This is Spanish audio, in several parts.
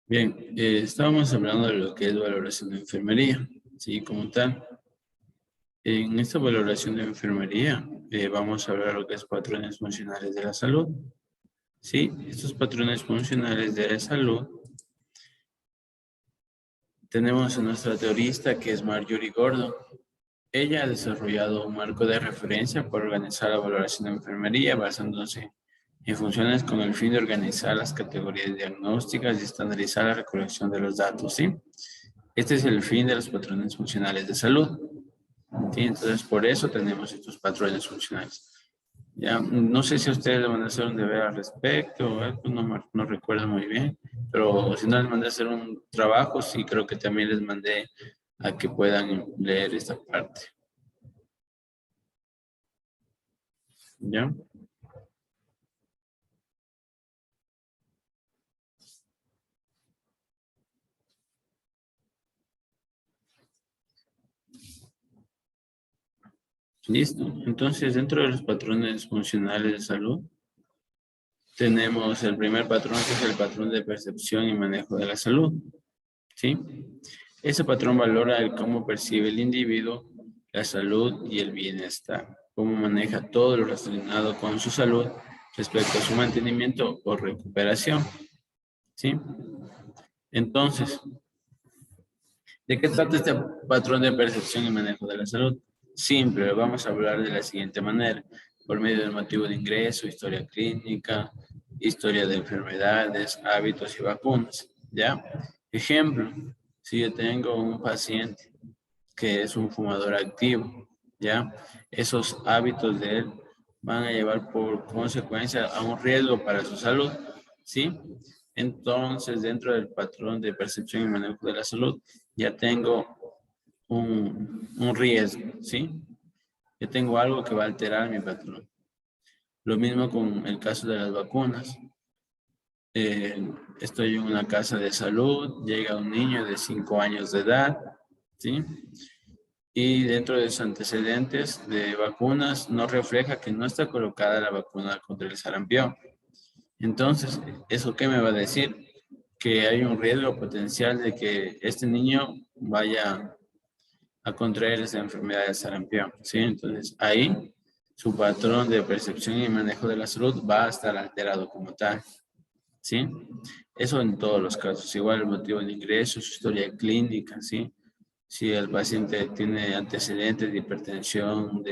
Bien, estábamos hablando de lo que es valoración de enfermería, ¿sí? Como tal. En esta valoración de enfermería vamos a hablar de lo que es patrones funcionales de la salud. Sí, estos patrones funcionales de la salud tenemos a nuestra teorista que es Marjorie Gordon. Ella ha desarrollado un marco de referencia para organizar la valoración de enfermería basándose en funciones con el fin de organizar las categorías diagnósticas y estandarizar la recolección de los datos, ¿sí? Este es el fin de los patrones funcionales de salud, ¿sí? Entonces, por eso tenemos estos patrones funcionales. Ya, no sé si ustedes le van a hacer un deber al respecto, no recuerdo muy bien, pero si no les mandé a hacer un trabajo, sí creo que también les mandé a que puedan leer esta parte. ¿Ya? Listo. Entonces, dentro de los patrones funcionales de salud, tenemos el primer patrón, que es el patrón de percepción y manejo de la salud. ¿Sí? Ese patrón valora el cómo percibe el individuo la salud y el bienestar, cómo maneja todo lo relacionado con su salud respecto a su mantenimiento o recuperación. ¿Sí? Entonces, ¿de qué trata este patrón de percepción y manejo de la salud? Simple, vamos a hablar de la siguiente manera, por medio del motivo de ingreso, historia clínica, historia de enfermedades, hábitos y vacunas, ¿ya? Ejemplo, si yo tengo un paciente que es un fumador activo, ¿ya? Esos hábitos de él van a llevar por consecuencia a un riesgo para su salud, ¿sí? Entonces, dentro del patrón de percepción y manejo de la salud, ya tengo un riesgo, ¿sí? Yo tengo algo que va a alterar mi patrón. Lo mismo con el caso de las vacunas. Estoy en una casa de salud, llega un niño de 5 años de edad, ¿sí? Y dentro de sus antecedentes de vacunas no refleja que no está colocada la vacuna contra el sarampión. Entonces, ¿eso qué me va a decir? Que hay un riesgo potencial de que este niño vaya a contraer esa enfermedad de sarampión, ¿sí? Entonces, ahí su patrón de percepción y manejo de la salud va a estar alterado como tal, ¿sí? Eso en todos los casos. Igual el motivo de ingreso, su historia clínica, ¿sí? Si el paciente tiene antecedentes de hipertensión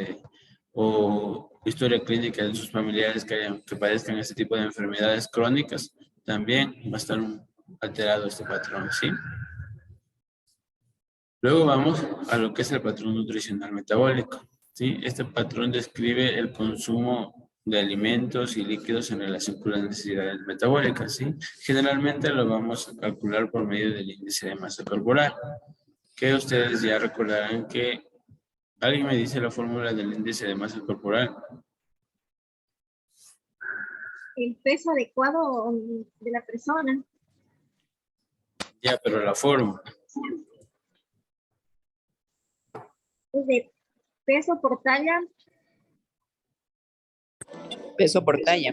o historia clínica de sus familiares que padezcan este tipo de enfermedades crónicas, también va a estar alterado este patrón, ¿sí? Luego vamos a lo que es el patrón nutricional metabólico, ¿sí? Este patrón describe el consumo de alimentos y líquidos en relación con las necesidades metabólicas, ¿sí? Generalmente lo vamos a calcular por medio del índice de masa corporal, que ustedes ya recordarán que alguien me dice la fórmula del índice de masa corporal. El peso adecuado de la persona. Ya, pero la fórmula. Es de peso por talla. Peso por talla.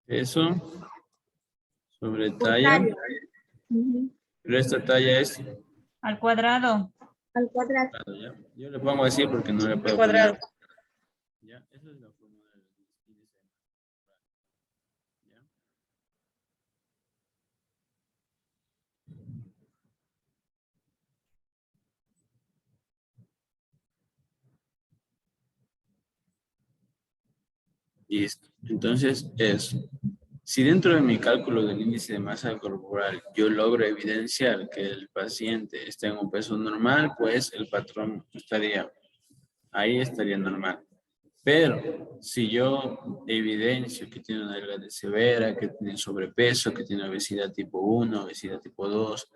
Peso sobre talla. Pero esta talla es al cuadrado. Al cuadrado. ¿Ya? Yo le pongo así porque no le puedo Cuadrado. poner. ¿Ya? Esa es la fórmula del índice de masa corporal. ¿Ya? Listo. Entonces, si dentro de mi cálculo del índice de masa corporal yo logro evidenciar que el paciente está en un peso normal, pues el patrón estaría normal. Pero si yo evidencio que tiene una delgadez severa, que tiene sobrepeso, que tiene obesidad tipo 1, obesidad tipo 2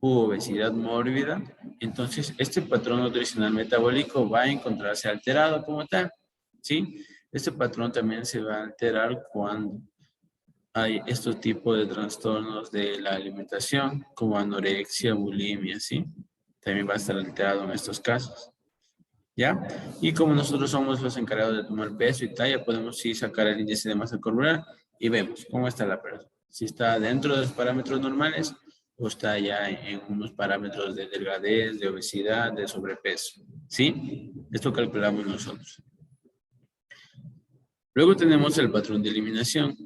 u obesidad mórbida, entonces este patrón nutricional metabólico va a encontrarse alterado como tal, ¿sí? Este patrón también se va a alterar cuando hay estos tipos de trastornos de la alimentación, como anorexia, bulimia, ¿sí? También va a estar alterado en estos casos, ¿ya? Y como nosotros somos los encargados de tomar peso y talla, podemos sí sacar el índice de masa corporal y vemos cómo está la persona. Si está dentro de los parámetros normales o está ya en unos parámetros de delgadez, de obesidad, de sobrepeso. ¿Sí? Esto calculamos nosotros. Luego tenemos el patrón de eliminación.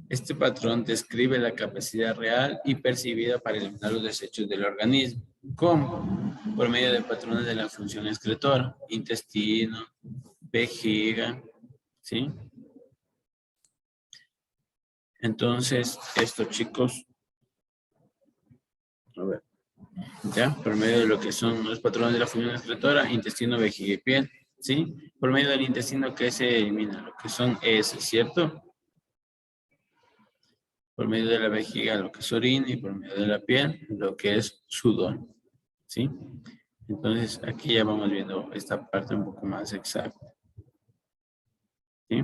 Este patrón describe la capacidad real y percibida para eliminar los desechos del organismo. ¿Cómo? Por medio de patrones de la función excretora, intestino, vejiga, ¿sí? Entonces, estos chicos, a ver, ya, por medio de lo que son los patrones de la función excretora, intestino, vejiga y piel, ¿sí? Por medio del intestino que se elimina, lo que son heces, ¿cierto? Por medio de la vejiga, lo que es orina, y por medio de la piel, lo que es sudor, ¿sí? Entonces, aquí ya vamos viendo esta parte un poco más exacta, ¿sí?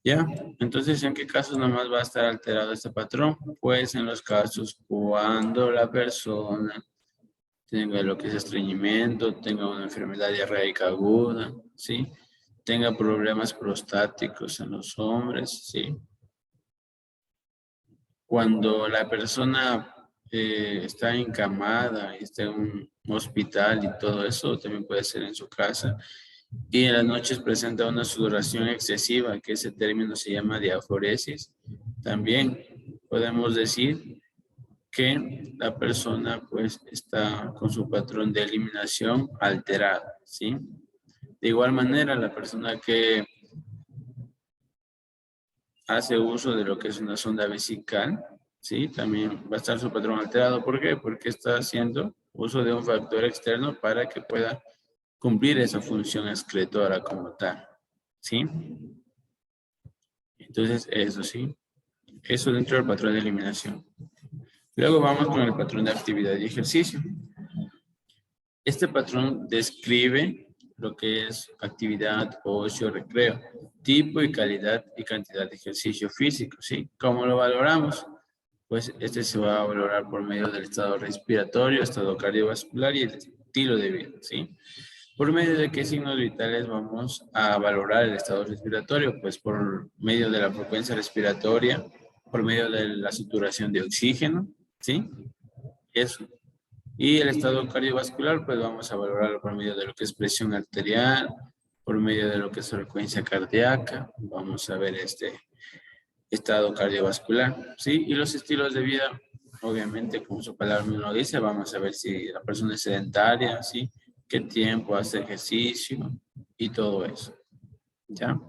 ¿Ya? Entonces, ¿en qué casos nomás va a estar alterado este patrón? Pues en los casos cuando la persona tenga lo que es estreñimiento, tenga una enfermedad diarreica aguda, ¿sí? Tenga problemas prostáticos en los hombres, ¿sí? Cuando la persona está encamada y está en un hospital y todo eso, también puede ser en su casa. Y en las noches presenta una sudoración excesiva, que ese término se llama diaforesis. También podemos decir que la persona pues está con su patrón de eliminación alterado, ¿sí? De igual manera, la persona que hace uso de lo que es una sonda vesical, ¿sí? También va a estar su patrón alterado. ¿Por qué? Porque está haciendo uso de un factor externo para que pueda cumplir esa función excretora como tal, ¿sí? Entonces, eso sí, eso dentro del patrón de eliminación. Luego vamos con el patrón de actividad y ejercicio. Este patrón describe lo que es actividad, ocio, recreo, tipo y calidad y cantidad de ejercicio físico, ¿sí? ¿Cómo lo valoramos? Pues este se va a valorar por medio del estado respiratorio, estado cardiovascular y el estilo de vida, ¿sí? ¿Por medio de qué signos vitales vamos a valorar el estado respiratorio? Pues por medio de la frecuencia respiratoria, por medio de la saturación de oxígeno, ¿sí? Eso. Y el estado cardiovascular, pues vamos a valorarlo por medio de lo que es presión arterial, por medio de lo que es frecuencia cardíaca, vamos a ver este estado cardiovascular, ¿sí? Y los estilos de vida, obviamente, como su palabra mismo lo dice, vamos a ver si la persona es sedentaria, ¿sí? Qué tiempo hace ejercicio y todo eso, ¿ya?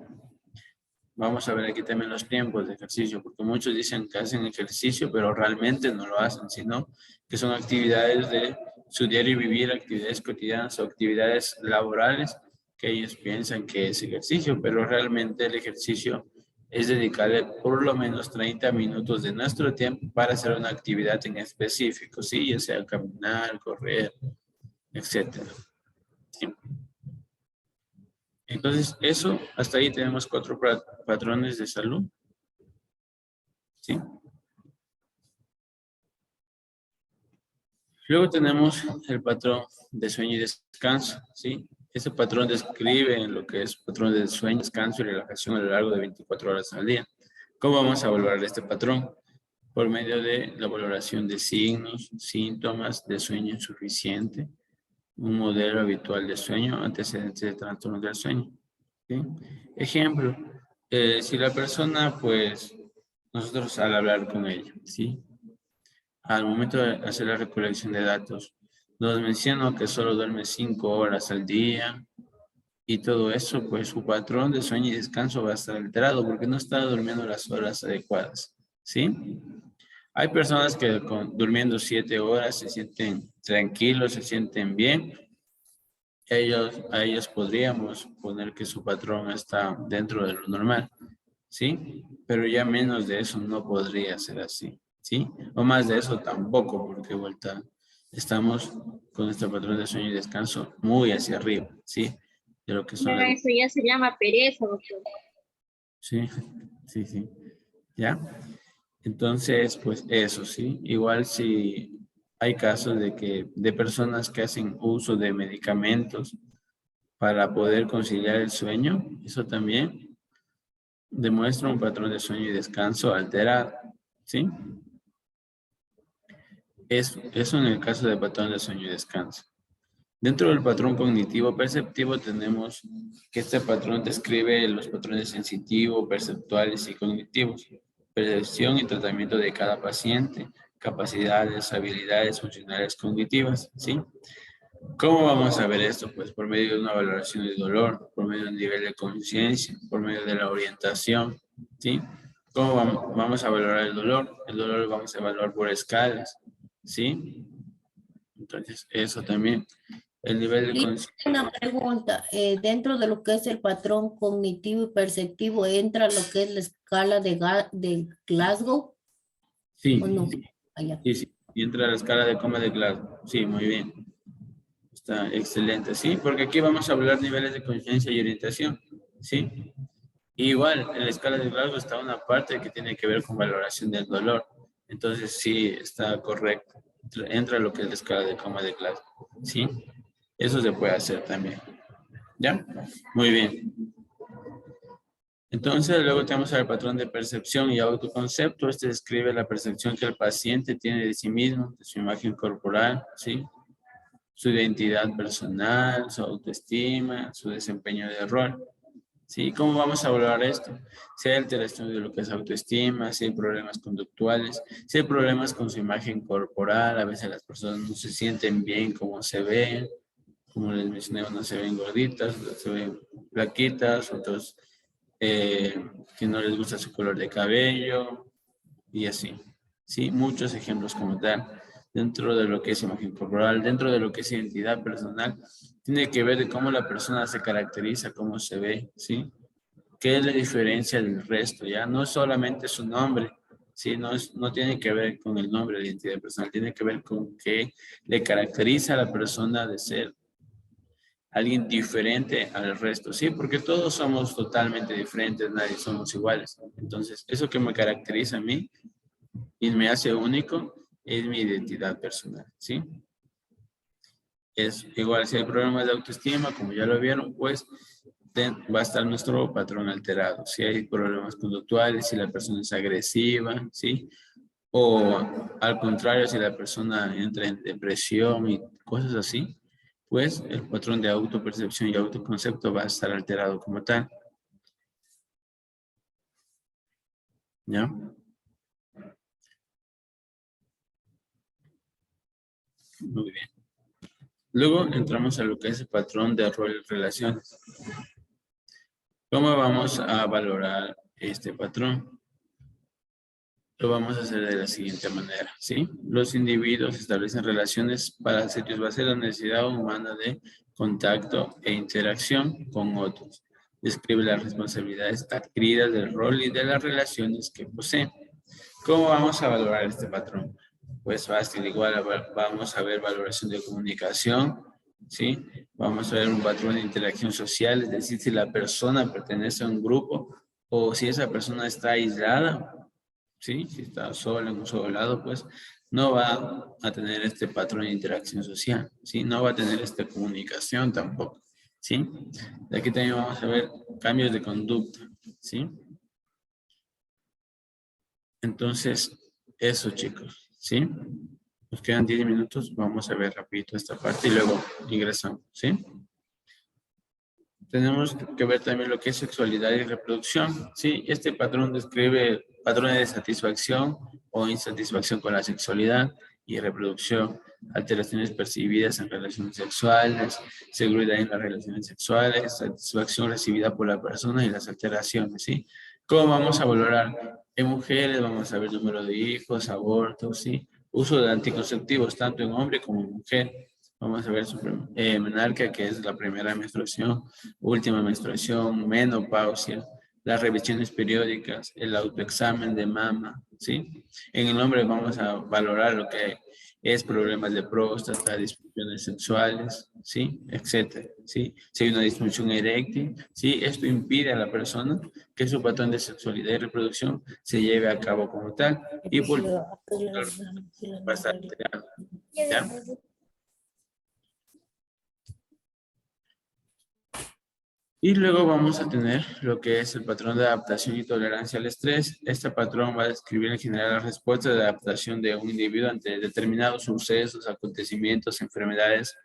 Vamos a ver aquí también los tiempos de ejercicio, porque muchos dicen que hacen ejercicio, pero realmente no lo hacen, sino que son actividades de su diario vivir, actividades cotidianas o actividades laborales que ellos piensan que es ejercicio, pero realmente el ejercicio es dedicarle por lo menos 30 minutos de nuestro tiempo para hacer una actividad en específico, ¿sí? Ya sea caminar, correr, etcétera. ¿Sí? Entonces, eso, hasta ahí tenemos 4 patrones de salud. ¿Sí? Luego tenemos el patrón de sueño y descanso, ¿sí? Ese patrón describe lo que es patrón de sueño, descanso y relajación a lo largo de 24 horas al día. ¿Cómo vamos a valorar este patrón? Por medio de la valoración de signos, síntomas de sueño insuficiente, un modelo habitual de sueño, antecedentes de trastorno del sueño. ¿Sí? Ejemplo, si la persona, pues, nosotros al hablar con ella, ¿sí? Al momento de hacer la recolección de datos, nos menciona que solo duerme 5 horas al día y todo eso, pues su patrón de sueño y descanso va a estar alterado porque no está durmiendo las horas adecuadas, ¿sí? Hay personas que durmiendo 7 horas se sienten tranquilos, se sienten bien. A ellos podríamos poner que su patrón está dentro de lo normal, ¿sí? Pero ya menos de eso no podría ser así, ¿sí? O más de eso tampoco, porque vuelta estamos con este patrón de sueño y descanso muy hacia arriba, ¿sí? De lo que son Ya, las... eso ya se llama pereza, doctor. Sí, sí, sí. ¿Ya? Entonces, pues eso, ¿sí? Igual si hay casos de personas que hacen uso de medicamentos para poder conciliar el sueño, eso también demuestra un patrón de sueño y descanso alterado, ¿sí? Eso en el caso del patrón de sueño y descanso. Dentro del patrón cognitivo perceptivo tenemos que este patrón describe los patrones sensitivos, perceptuales y cognitivos, percepción y tratamiento de cada paciente, capacidades, habilidades funcionales cognitivas, ¿sí? ¿Cómo vamos a ver esto? Pues por medio de una valoración de dolor, por medio de un nivel de conciencia, por medio de la orientación, ¿sí? ¿Cómo vamos a valorar el dolor? El dolor lo vamos a evaluar por escalas, ¿sí? Entonces, eso también. El nivel de Y conciencia. una pregunta, dentro de lo que es el patrón cognitivo y perceptivo, ¿entra lo que es la escala de Glasgow Sí, o no? Allá. sí. Y entra la escala de coma de Glasgow. Sí, muy bien. Está excelente, sí, porque aquí vamos a hablar niveles de conciencia y orientación, ¿sí? Igual, en la escala de Glasgow está una parte que tiene que ver con valoración del dolor. Entonces, sí, está correcto. Entra lo que es la escala de coma de Glasgow, ¿sí? Eso se puede hacer también. ¿Ya? Muy bien. Entonces, luego tenemos el patrón de percepción y autoconcepto. Este describe la percepción que el paciente tiene de sí mismo, de su imagen corporal, ¿sí? Su identidad personal, su autoestima, su desempeño de rol. ¿Sí? ¿Cómo vamos a evaluar esto? Si hay alteración de lo que es autoestima, si hay problemas conductuales, si hay problemas con su imagen corporal, a veces las personas no se sienten bien como se ven, como les mencioné, unas se ven gorditas, otras se ven flaquitas, otros que no les gusta su color de cabello y así. Sí, muchos ejemplos como tal. Dentro de lo que es imagen corporal, dentro de lo que es identidad personal, tiene que ver de cómo la persona se caracteriza, cómo se ve, ¿sí? ¿Qué es la diferencia del resto? Ya no es solamente su nombre, ¿sí? No tiene que ver con el nombre de identidad personal, tiene que ver con qué le caracteriza a la persona de ser alguien diferente al resto, ¿sí? Porque todos somos totalmente diferentes, nadie somos iguales. Entonces, eso que me caracteriza a mí y me hace único es mi identidad personal, ¿sí? Es igual si hay problemas de autoestima, como ya lo vieron, pues va a estar nuestro patrón alterado. Si hay problemas conductuales, si la persona es agresiva, ¿sí? O al contrario, si la persona entra en depresión y cosas así, pues el patrón de autopercepción y autoconcepto va a estar alterado como tal. ¿Ya? Muy bien. Luego entramos a lo que es el patrón de rol y relaciones. ¿Cómo vamos a valorar este patrón? Lo vamos a hacer de la siguiente manera, ¿sí? Los individuos establecen relaciones para satisfacer la necesidad humana de contacto e interacción con otros. Describe las responsabilidades adquiridas del rol y de las relaciones que poseen. ¿Cómo vamos a valorar este patrón? Pues fácil, igual vamos a ver valoración de comunicación, ¿sí? Vamos a ver un patrón de interacción social, es decir, si la persona pertenece a un grupo o si esa persona está aislada, ¿sí? Si está sola en un solo lado, pues no va a tener este patrón de interacción social, ¿sí? No va a tener esta comunicación tampoco, ¿sí? De aquí también vamos a ver cambios de conducta, ¿sí? Entonces, eso chicos, ¿sí? Nos quedan 10 minutos, vamos a ver rapidito esta parte y luego ingresamos, ¿sí? Tenemos que ver también lo que es sexualidad y reproducción, ¿sí? Este patrón describe patrones de satisfacción o insatisfacción con la sexualidad y reproducción, alteraciones percibidas en relaciones sexuales, seguridad en las relaciones sexuales, satisfacción recibida por la persona y las alteraciones, ¿sí? ¿Cómo vamos a valorar? En mujeres vamos a ver número de hijos, abortos, ¿sí? Uso de anticonceptivos tanto en hombre como en mujer. Vamos a ver su menarquia, que es la primera menstruación, última menstruación, menopausia, las revisiones periódicas, el autoexamen de mama, ¿sí? En el hombre vamos a valorar lo que es problemas de próstata, disfunciones sexuales, ¿sí? Etcétera, ¿sí? Si hay una disfunción eréctil, ¿sí? Esto impide a la persona que su patrón de sexualidad y reproducción se lleve a cabo como tal y por va a estar alterado, ¿ya? Y luego vamos a tener lo que es el patrón de adaptación y tolerancia al estrés. Este patrón va a describir en general las respuestas de adaptación de un individuo ante determinados sucesos, acontecimientos, enfermedades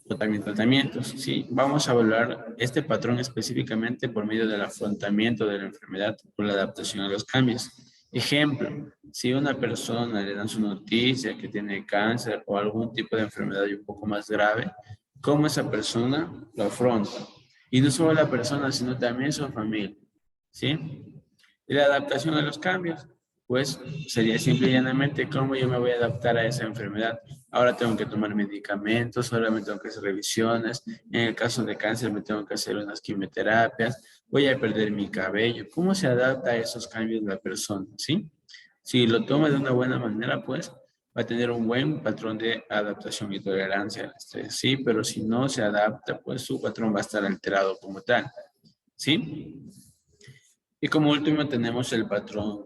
o también tratamientos. ¿Sí? Vamos a evaluar este patrón específicamente por medio del afrontamiento de la enfermedad por la adaptación a los cambios. Ejemplo, si una persona le dan su noticia que tiene cáncer o algún tipo de enfermedad un poco más grave, ¿cómo esa persona lo afronta? Y no solo la persona, sino también su familia, ¿sí? Y la adaptación a los cambios, pues sería simple y llanamente cómo yo me voy a adaptar a esa enfermedad. Ahora tengo que tomar medicamentos, ahora me tengo que hacer revisiones. En el caso de cáncer me tengo que hacer unas quimioterapias, voy a perder mi cabello. ¿Cómo se adapta a esos cambios la persona, sí? Si lo toma de una buena manera, pues va a tener un buen patrón de adaptación y tolerancia al estrés, ¿sí? Pero si no se adapta, pues su patrón va a estar alterado como tal, ¿sí? Y como último tenemos el patrón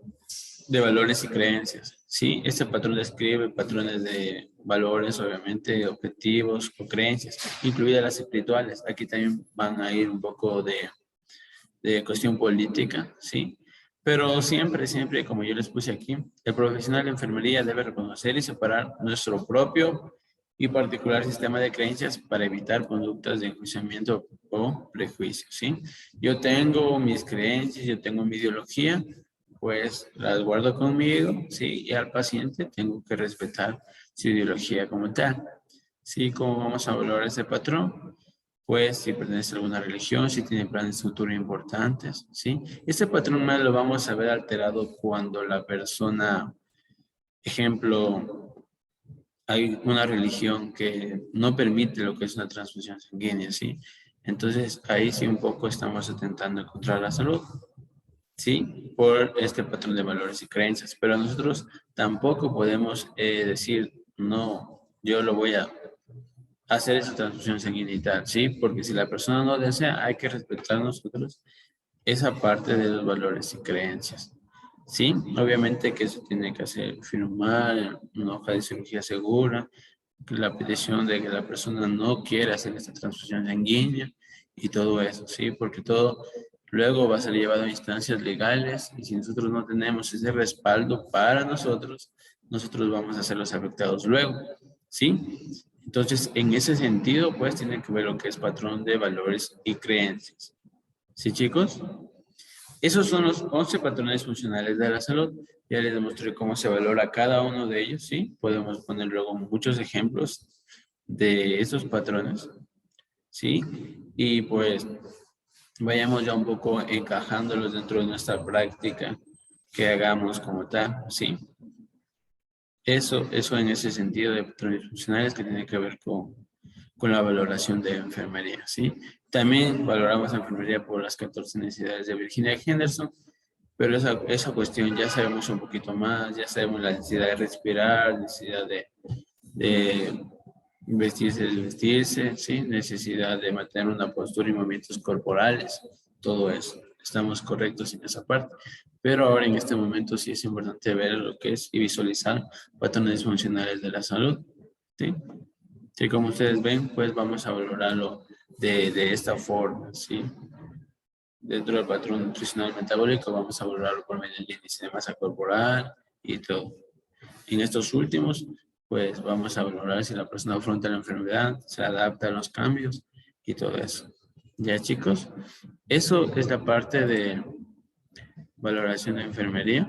de valores y creencias, ¿sí? Este patrón describe patrones de valores, obviamente, objetivos o creencias, incluidas las espirituales. Aquí también van a ir un poco de cuestión política, ¿sí? Pero siempre, siempre, como yo les puse aquí, el profesional de enfermería debe reconocer y separar nuestro propio y particular sistema de creencias para evitar conductas de enjuiciamiento o prejuicio, ¿sí? Yo tengo mis creencias, yo tengo mi ideología, pues las guardo conmigo, ¿sí? Y al paciente tengo que respetar su ideología como tal. ¿Sí? ¿Cómo vamos a valorar ese patrón? Pues si pertenece a alguna religión, si tiene planes futuros importantes, ¿sí? Este patrón más lo vamos a ver alterado cuando la persona, ejemplo, hay una religión que no permite lo que es una transfusión sanguínea, ¿sí? Entonces ahí sí un poco estamos atentando contra la salud, ¿sí? Por este patrón de valores y creencias, pero nosotros tampoco podemos decir, no, yo lo voy a hacer esa transfusión sanguínea y tal, ¿sí? Porque si la persona no desea, hay que respetar nosotros esa parte de los valores y creencias, ¿sí? Obviamente que se tiene que hacer, firmar una hoja de cirugía segura, la petición de que la persona no quiere hacer esta transfusión sanguínea y todo eso, ¿sí? Porque todo luego va a ser llevado a instancias legales y si nosotros no tenemos ese respaldo para nosotros, nosotros vamos a ser los afectados luego, ¿sí? Entonces, en ese sentido, pues, tiene que ver lo que es patrón de valores y creencias. ¿Sí, chicos? Esos son los 11 patrones funcionales de la salud. Ya les demostré cómo se valora cada uno de ellos, ¿sí? Podemos poner luego muchos ejemplos de esos patrones, ¿sí? Y pues, vayamos ya un poco encajándolos dentro de nuestra práctica que hagamos como tal, ¿sí? Eso en ese sentido de patrones funcionales que tiene que ver con la valoración de enfermería, ¿sí? También valoramos la enfermería por las 14 necesidades de Virginia Henderson, pero esa cuestión ya sabemos un poquito más, ya sabemos la necesidad de respirar, necesidad de vestirse, desvestirse, ¿sí? Necesidad de mantener una postura y movimientos corporales, todo eso. Estamos correctos en esa parte. Pero ahora en este momento sí es importante ver lo que es y visualizar patrones funcionales de la salud, ¿sí? Sí, como ustedes ven, pues vamos a valorarlo de esta forma, ¿sí? Dentro del patrón nutricional metabólico vamos a valorarlo por medio del índice de masa corporal y todo. En estos últimos, pues vamos a valorar si la persona afronta la enfermedad, se adapta a los cambios y todo eso. Ya, chicos, eso es la parte de valoración de enfermería.